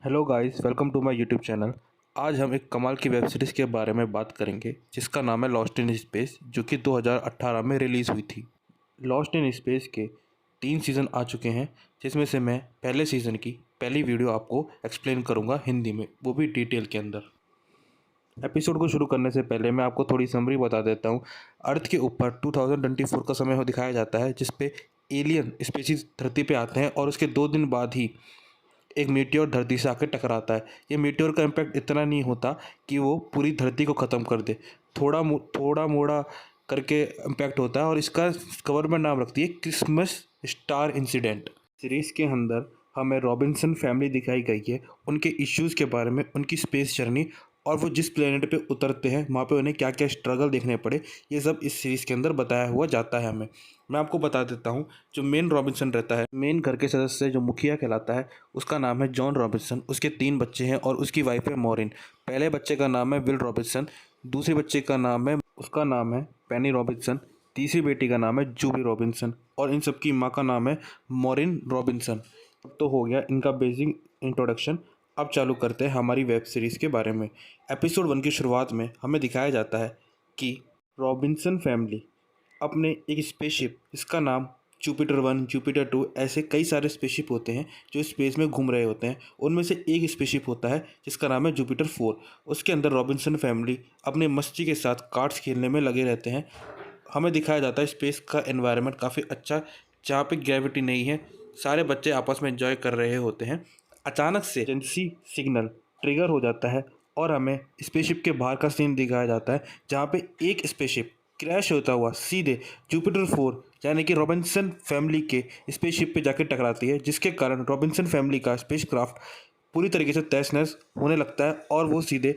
Hello guys, welcome to my YouTube channel. आज हम एक कमाल की वेब सीरीज़ के बारे में बात करेंगे जिसका नाम है लॉस्ट इन स्पेस, जो कि 2018 में रिलीज़ हुई थी। लॉस्ट इन स्पेस के 3 सीज़न आ चुके हैं, जिसमें से मैं पहले सीज़न की पहली वीडियो आपको एक्सप्लेन करूंगा हिंदी में, वो भी डिटेल के अंदर। एपिसोड को शुरू करने से पहले मैं आपको थोड़ी समरी बता देता हूँ। अर्थ के ऊपर 2024 का समय दिखाया जाता है, जिस पे एलियन स्पीशीज धरती पे आते हैं और उसके 2 दिन बाद ही एक मीटियोर धरती से आकर टकराता है। ये मीटियोर का इम्पैक्ट इतना नहीं होता कि वो पूरी धरती को ख़त्म कर दे, थोड़ा मोड़ा करके इम्पैक्ट होता है और इसका गवर्नमेंट नाम रखती है क्रिसमस स्टार इंसिडेंट। सीरीज़ के अंदर हमें रॉबिन्सन फैमिली दिखाई गई है, उनके इश्यूज़ के बारे में, उनकी स्पेस जर्नी और वो जिस प्लेनेट पे उतरते हैं वहाँ पे उन्हें क्या क्या स्ट्रगल देखने पड़े, ये सब इस सीरीज़ के अंदर बताया हुआ जाता है हमें। मैं आपको बता देता हूँ, जो मेन रॉबिन्सन रहता है, मेन घर के सदस्य जो मुखिया कहलाता है, उसका नाम है जॉन रॉबिन्सन। उसके 3 बच्चे हैं और उसकी वाइफ है मॉरिन। पहले बच्चे का नाम है विल रॉबिन्सन, दूसरे बच्चे का नाम है पेनी रॉबिन्सन, तीसरी बेटी का नाम है जूबी रॉबिन्सन और इन सबकी माँ का नाम है मॉरिन रॉबिन्सन। अब तो हो गया इनका बेसिक इंट्रोडक्शन। अब चालू करते हैं हमारी वेब सीरीज़ के बारे में। एपिसोड 1 की शुरुआत में हमें दिखाया जाता है कि रॉबिन्सन फैमिली अपने एक स्पेसशिप, इसका नाम जुपिटर 1, जुपिटर 2, ऐसे कई सारे स्पेसशिप होते हैं जो स्पेस में घूम रहे होते हैं। उनमें से एक स्पेसशिप होता है जिसका नाम है जुपिटर 4। उसके अंदर रॉबिन्सन फैमिली अपने मस्ती के साथ कार्ड्स खेलने में लगे रहते हैं। हमें दिखाया जाता है स्पेस का एनवायरनमेंट काफ़ी अच्छा, जहाँ पे ग्रेविटी नहीं है, सारे बच्चे आपस में एंजॉय कर रहे होते हैं। अचानक से एजेंसी सिग्नल ट्रिगर हो जाता है और हमें स्पेसशिप के बाहर का सीन दिखाया जाता है, जहाँ पे एक स्पेसशिप क्रैश होता हुआ सीधे जुपिटर 4 यानी कि रॉबिन्सन फैमिली के स्पेसशिप पे जाकर टकराती है, जिसके कारण रॉबिन्सन फैमिली का स्पेसक्राफ्ट पूरी तरीके से तहस नहस होने लगता है और वो सीधे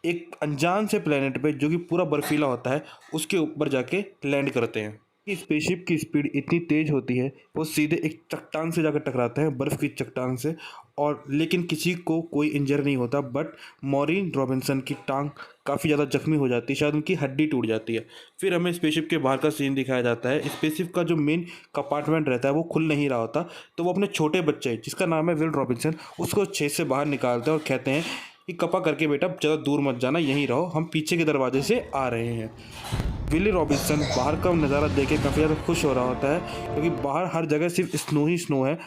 एक अनजान से प्लेनेट पे, जो कि पूरा बर्फीला होता है, उसके ऊपर जाके लैंड करते हैं। इस स्पेसशिप की स्पीड इतनी तेज होती है, वो सीधे एक चट्टान से जाकर टकराते हैं, बर्फ़ की चट्टान से, और लेकिन किसी को कोई इंजर नहीं होता। बट मॉरिन रॉबिन्सन की टांग काफ़ी ज़्यादा जख्मी हो जाती है, शायद उनकी हड्डी टूट जाती है। फिर हमें स्पेसशिप के बाहर का सीन दिखाया जाता है। स्पेसशिप का जो मेन कंपार्टमेंट रहता है वो खुल नहीं रहा होता, तो वो अपने छोटे बच्चे जिसका नाम है विल रॉबिन्सन, उसको छेद से बाहर निकालते हैं और कहते हैं कि कृपा करके बेटा ज़्यादा दूर मत जाना, यहीं रहो, हम पीछे के दरवाजे से आ रहे हैं। विली रॉबिन्सन बाहर का नज़ारा देख के काफ़ी ज़्यादा खुश हो रहा होता है, क्योंकि बाहर हर जगह सिर्फ स्नो ही स्नो है।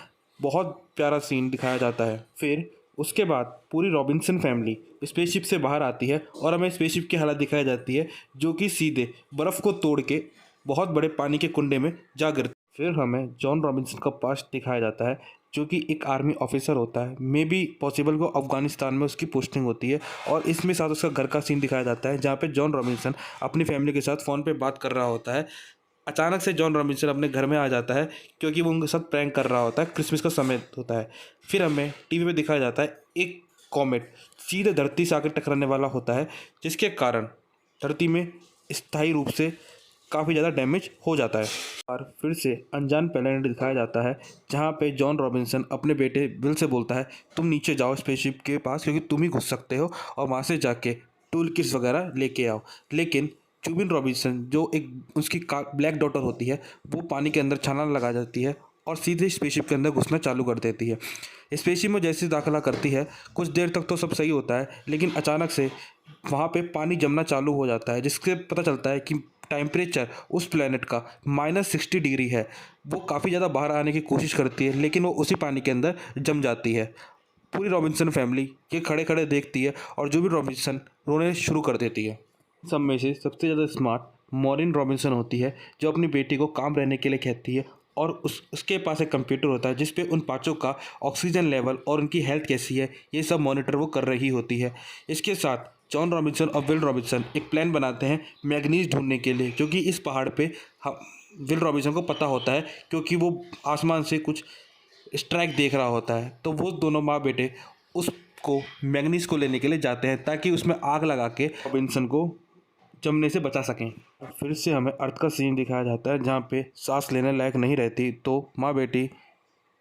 बहुत प्यारा सीन दिखाया जाता है। फिर उसके बाद पूरी रॉबिन्सन फैमिली स्पेसशिप से बाहर आती है और हमें स्पेसशिप की हालत दिखाई जाती है, जो कि सीधे बर्फ़ को तोड़ के बहुत बड़े पानी के कुंडे में जा गिरती है। फिर हमें जॉन रॉबिन्सन का पास्ट दिखाया जाता है, जो कि एक आर्मी ऑफिसर होता है। मे बी पॉसिबल वो अफगानिस्तान में उसकी पोस्टिंग होती है। और इसमें साथ उसका घर का सीन दिखाया जाता है, जहाँ पे जॉन रॉबिन्सन अपनी फैमिली के साथ फ़ोन पे बात कर रहा होता है। अचानक से जॉन रॉबिन्सन अपने घर में आ जाता है, क्योंकि वो उनके साथ प्रैंक कर रहा होता है, क्रिसमस का समय होता है। फिर हमें टीवी पे दिखाया जाता है एक कॉमेट सीधे धरती से आकर टकराने वाला होता है, जिसके कारण धरती में स्थायी रूप से काफ़ी ज़्यादा डैमेज हो जाता है। और फिर से अनजान प्लेनेट दिखाया जाता है, जहाँ पे जॉन रॉबिन्सन अपने बेटे विल से बोलता है, तुम नीचे जाओ स्पेसशिप के पास, क्योंकि तुम ही घुस सकते हो, और वहाँ से जाके टूल किट्स वगैरह लेके आओ। लेकिन जुबिन रॉबिन्सन, जो एक उसकी ब्लैक डॉटर होती है, वो पानी के अंदर छलांग लगा जाती है और सीधे स्पेसशिप के अंदर घुसना चालू कर देती है। स्पेसशिप में जैसे दाखिला करती है, कुछ देर तक तो सब सही होता है, लेकिन अचानक से वहाँ पे पानी जमना चालू हो जाता है, जिससे पता चलता है कि टेम्परेचर उस प्लेनेट का -60 डिग्री है। वो काफ़ी ज़्यादा बाहर आने की कोशिश करती है, लेकिन वो उसी पानी के अंदर जम जाती है। पूरी रॉबिन्सन फैमिली ये खड़े खड़े देखती है और जो भी रॉबिन्सन रोने शुरू कर देती है। सब में से सबसे ज़्यादा स्मार्ट मॉरिन रॉबिन्सन होती है, जो अपनी बेटी को काम रहने के लिए कहती है, और उसके पास एक कंप्यूटर होता है जिस पे उन पाँचों का ऑक्सीजन लेवल और उनकी हेल्थ कैसी है, ये सब मॉनिटर वो कर रही होती है। इसके साथ जॉन रॉबिन्सन और विल रॉबिन्सन एक प्लान बनाते हैं मैग्नीज ढूंढने के लिए, क्योंकि इस पहाड़ पे विल रॉबिन्सन को पता होता है, क्योंकि वो आसमान से कुछ स्ट्राइक देख रहा होता है। तो वो दोनों माँ बेटे उसको मैग्नीज को लेने के लिए जाते हैं, ताकि उसमें आग लगा के रॉबिन्सन को जमने से बचा सकें। फिर से हमें अर्थ का सीन दिखाया जाता है, जहाँ पे सांस लेने लायक नहीं रहती, तो माँ बेटी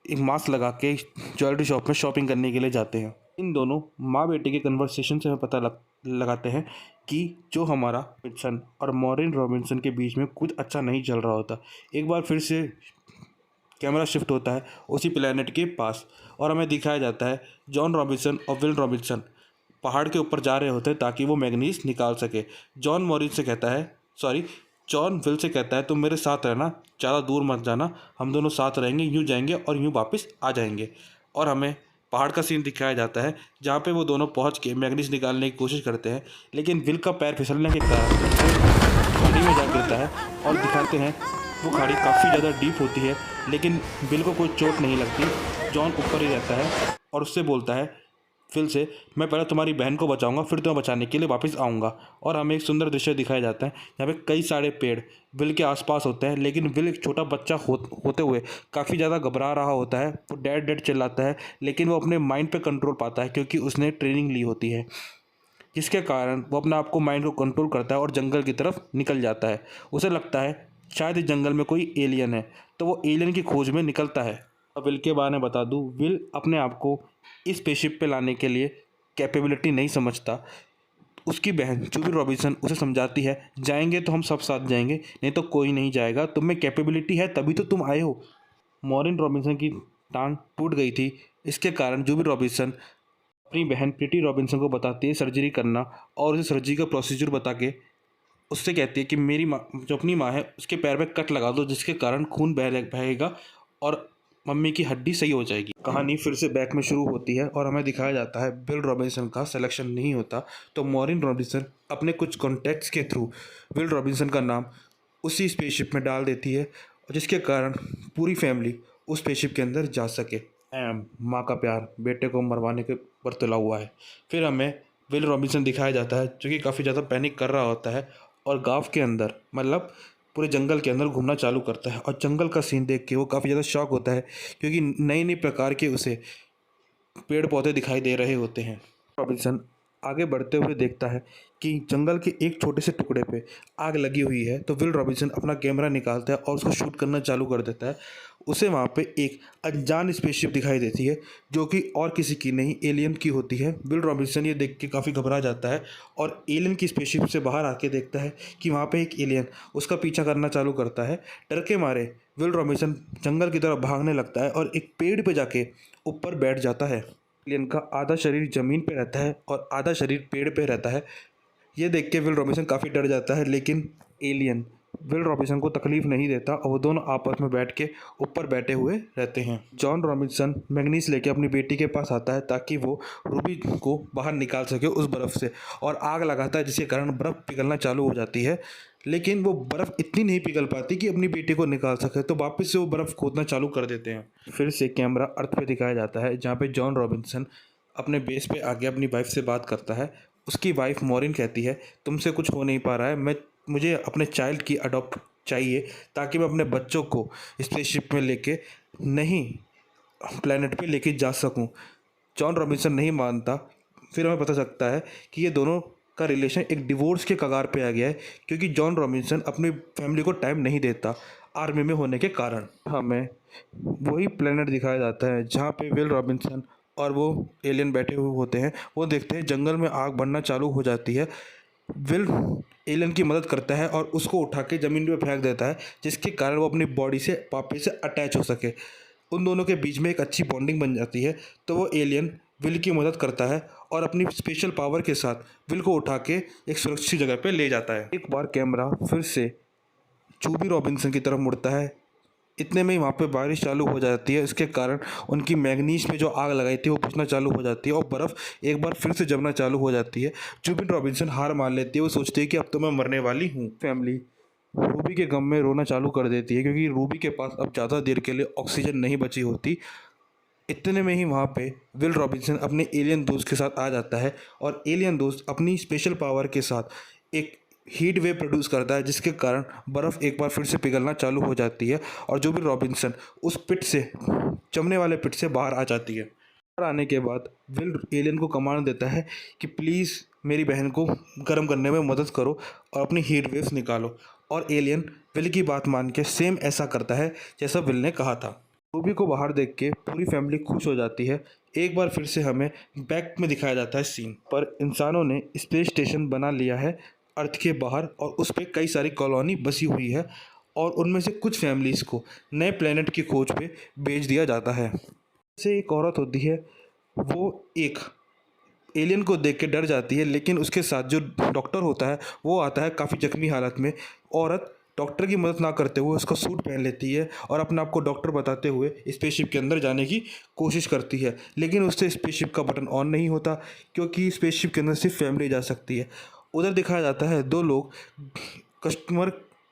एक मास्क लगा के ज्वेलरी शॉप में शॉपिंग करने के लिए जाते हैं। इन दोनों माँ बेटी के कन्वर्सेशन से हमें पता लगाते हैं कि जो हमारा रॉबिन्सन और मॉरिन रॉबिन्सन के बीच में कुछ अच्छा नहीं चल रहा होता। एक बार फिर से कैमरा शिफ्ट होता है उसी प्लेनेट के पास, और हमें दिखाया जाता है जॉन रॉबिन्सन और विल रॉबिन्सन पहाड़ के ऊपर जा रहे होते हैं ताकि वो मैग्नीज निकाल सके। जॉन मॉरिस से कहता है, सॉरी, जॉन विल से कहता है तुम मेरे साथ रहना, ज़्यादा दूर मत जाना, हम दोनों साथ रहेंगे, यूँ जाएंगे और यूँ वापस आ जाएंगे। और हमें पहाड़ का सीन दिखाया जाता है जहाँ पे वो दोनों पहुँच के मैग्नीज निकालने की कोशिश करते हैं, लेकिन विल का पैर फिसलने के कारण वो खाड़ी में जा गिरता है। और दिखाते हैं वो खाड़ी काफ़ी ज़्यादा डीप होती है, लेकिन विल को कोई चोट नहीं लगती। जॉन ऊपर ही रहता है और उससे बोलता है फिल से, मैं पहले तुम्हारी बहन को बचाऊंगा, फिर तुम्हें बचाने के लिए वापस आऊँगा। और हमें एक सुंदर दृश्य दिखाया जाता है जहाँ पे कई सारे पेड़ विल के आसपास होते हैं, लेकिन विल एक छोटा बच्चा होते हुए काफ़ी ज़्यादा घबरा रहा होता है। वो डैड डैड चिल्लाता है, लेकिन वो अपने माइंड पे कंट्रोल पाता है क्योंकि उसने ट्रेनिंग ली होती है, जिसके कारण वो अपने आप को माइंड को कंट्रोल करता है और जंगल की तरफ निकल जाता है। उसे लगता है शायद इस जंगल में कोई एलियन है, तो वो एलियन की खोज में निकलता है। अब विल के बारे में बता दूँ, विल अपने आप को इस स्पेसशिप पे लाने के लिए कैपेबिलिटी नहीं समझता। उसकी बहन जूबी रॉबिन्सन उसे समझाती है, जाएंगे तो हम सब साथ जाएंगे, नहीं तो कोई नहीं जाएगा, तुम में कैपेबिलिटी है तभी तो तुम आए हो। मॉरिन रॉबिन्सन की टांग टूट गई थी, इसके कारण जूबी रॉबिन्सन अपनी बहन प्रीटी रॉबिन्सन को बताती है सर्जरी करना, और उसे सर्जरी का प्रोसीजर बता के उससे कहती है कि मेरी माँ, जो अपनी माँ है, उसके पैर में कट लगा दो जिसके कारण खून बहेगा और मम्मी की हड्डी सही हो जाएगी। कहानी फिर से बैक में शुरू होती है और हमें दिखाया जाता है विल रॉबिन्सन का सिलेक्शन नहीं होता, तो मॉरिन रॉबिन्सन अपने कुछ कॉन्टैक्ट्स के थ्रू विल रॉबिन्सन का नाम उसी स्पेसशिप में डाल देती है, जिसके कारण पूरी फैमिली उस स्पेसशिप के अंदर जा सके। माँ का प्यार बेटे को मरवाने के पर तुला हुआ है। फिर हमें विल रॉबिन्सन दिखाया जाता है जो कि काफ़ी ज़्यादा पैनिक कर रहा होता है और गाँव के अंदर, मतलब पूरे जंगल के अंदर घूमना चालू करता है। और जंगल का सीन देख के वो काफ़ी ज़्यादा शॉक होता है क्योंकि नई नई प्रकार के उसे पेड़ पौधे दिखाई दे रहे होते हैं। रॉबिन्सन आगे बढ़ते हुए देखता है कि जंगल के एक छोटे से टुकड़े पे आग लगी हुई है, तो विल रॉबिन्सन अपना कैमरा निकालता है और उसको शूट करना चालू कर देता है। उसे वहाँ पे एक अनजान स्पेसशिप दिखाई देती है जो कि और किसी की नहीं, एलियन की होती है। विल रॉबिन्सन ये देख के काफ़ी घबरा जाता है और एलियन की स्पेसशिप से बाहर आके देखता है कि वहाँ पे एक एलियन उसका पीछा करना चालू करता है। डर के मारे विल रॉबिन्सन जंगल की तरफ भागने लगता है और एक पेड़ पे जाके ऊपर बैठ जाता है। एलियन का आधा शरीर ज़मीन पे रहता है और आधा शरीर पेड़ पे रहता है। ये देख के विल रॉबिन्सन काफ़ी डर जाता है, लेकिन एलियन विल रॉबिन्सन को तकलीफ नहीं देता और वो दोनों आपस में बैठ के ऊपर बैठे हुए रहते हैं। जॉन रॉबिन्सन मैग्नीज लेके अपनी बेटी के पास आता है ताकि वो रूबी को बाहर निकाल सके उस बर्फ़ से, और आग लगाता है जिसके कारण बर्फ़ पिघलना चालू हो जाती है, लेकिन वो बर्फ़ इतनी नहीं पिघल पाती कि अपनी बेटी को निकाल सके, तो वापस से वो बर्फ़ खोदना चालू कर देते हैं। फिर से कैमरा अर्थ पे दिखाया जाता है जहाँ पे जॉन रॉबिन्सन अपने बेस पे आके अपनी वाइफ से बात करता है। उसकी वाइफ मॉरिन कहती है, तुमसे कुछ हो नहीं पा रहा है, मुझे अपने चाइल्ड की अडॉप्ट चाहिए ताकि मैं अपने बच्चों को स्पेसशिप में लेके नहीं प्लेनेट पे लेके जा सकूं। जॉन रॉबिन्सन नहीं मानता। फिर हमें पता चलता है कि ये दोनों का रिलेशन एक डिवोर्स के कगार पे आ गया है क्योंकि जॉन रॉबिन्सन अपनी फैमिली को टाइम नहीं देता आर्मी में होने के कारण। हमें वही प्लेनेट दिखाया जाता है जहाँ पे विल रॉबिन्सन और वो एलियन बैठे हुए होते हैं। वो देखते हैं जंगल में आग बढ़ना चालू हो जाती है। विल एलियन की मदद करता है और उसको उठा के ज़मीन पे फेंक देता है जिसके कारण वो अपनी बॉडी से वापस से अटैच हो सके। उन दोनों के बीच में एक अच्छी बॉन्डिंग बन जाती है, तो वो एलियन विल की मदद करता है और अपनी स्पेशल पावर के साथ विल को उठा के एक सुरक्षित जगह पे ले जाता है। एक बार कैमरा फिर से जूबी रॉबिन्सन की तरफ मुड़ता है। इतने में ही वहाँ पे बारिश चालू हो जाती है, इसके कारण उनकी मैग्नीज में जो आग लगाई थी वो बुझना चालू हो जाती है और बर्फ़ एक बार फिर से जमना चालू हो जाती है। जूबी रॉबिन्सन हार मान लेती है, वो सोचती है कि अब तो मैं मरने वाली हूँ। फैमिली रूबी के गम में रोना चालू कर देती है क्योंकि रूबी के पास अब ज़्यादा देर के लिए ऑक्सीजन नहीं बची होती। इतने में ही वहाँ पे विल रॉबिन्सन अपने एलियन दोस्त के साथ आ जाता है और एलियन दोस्त अपनी स्पेशल पावर के साथ एक हीट वेव प्रोड्यूस करता है जिसके कारण बर्फ़ एक बार फिर से पिघलना चालू हो जाती है और जो भी रॉबिन्सन उस पिट से, जमने वाले पिट से बाहर आ जाती है। बाहर आने के बाद विल एलियन को कमांड देता है कि प्लीज़ मेरी बहन को गर्म करने में मदद करो और अपनी हीट वेव्स निकालो, और एलियन विल की बात मान के सेम ऐसा करता है जैसा विल ने कहा था। रूबी को बाहर देख के पूरी फैमिली खुश हो जाती है। एक बार फिर से हमें बैक में दिखाया जाता है सीन पर इंसानों ने स्पेस स्टेशन बना लिया है अर्थ के बाहर, और उस पर कई सारी कॉलोनी बसी हुई है और उनमें से कुछ फैमिलीज़ को नए प्लेनेट की खोज पे भेज दिया जाता है। से एक औरत होती है, वो एक एलियन को देख के डर जाती है, लेकिन उसके साथ जो डॉक्टर होता है वो आता है काफ़ी जख्मी हालत में। औरत डॉक्टर की मदद ना करते हुए उसका सूट पहन लेती है और अपने आप को डॉक्टर बताते हुए स्पेसशिप के अंदर जाने की कोशिश करती है, लेकिन उससे स्पेसशिप का बटन ऑन नहीं होता, क्योंकि स्पेसशिप के अंदर सिर्फ फैमिली जा सकती है। उधर दिखाया जाता है दो लोग कस्टमर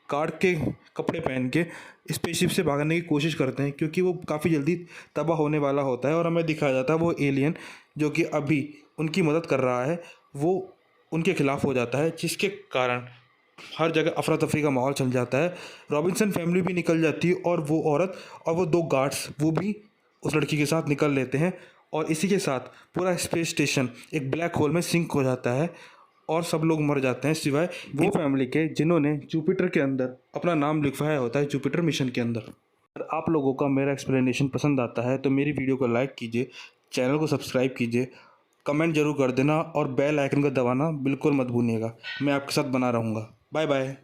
कार्ड के कपड़े पहन के स्पेसशिप से भागने की कोशिश करते हैं, क्योंकि वो काफ़ी जल्दी तबाह होने वाला होता है। और हमें दिखाया जाता है वो एलियन जो कि अभी उनकी मदद कर रहा है, वो उनके खिलाफ हो जाता है, जिसके कारण हर जगह अफरा तफरी का माहौल चल जाता है। रॉबिन्सन फैमिली भी निकल जाती है और वो औरत और वो दो गार्ड्स वो भी उस लड़की के साथ निकल लेते हैं। और इसी के साथ पूरा स्पेस स्टेशन एक ब्लैक होल में सिंक हो जाता है और सब लोग मर जाते हैं, सिवाय वो फैमिली के जिन्होंने जुपिटर के अंदर अपना नाम लिखवाया होता है, जुपिटर मिशन के अंदर। अगर आप लोगों का मेरा एक्सप्लेनेशन पसंद आता है तो मेरी वीडियो को लाइक कीजिए, चैनल को सब्सक्राइब कीजिए, कमेंट जरूर कर देना और बेल आइकन को दबाना बिल्कुल मत भूलिएगा। मैं आपके साथ बना रहूँगा। Bye bye.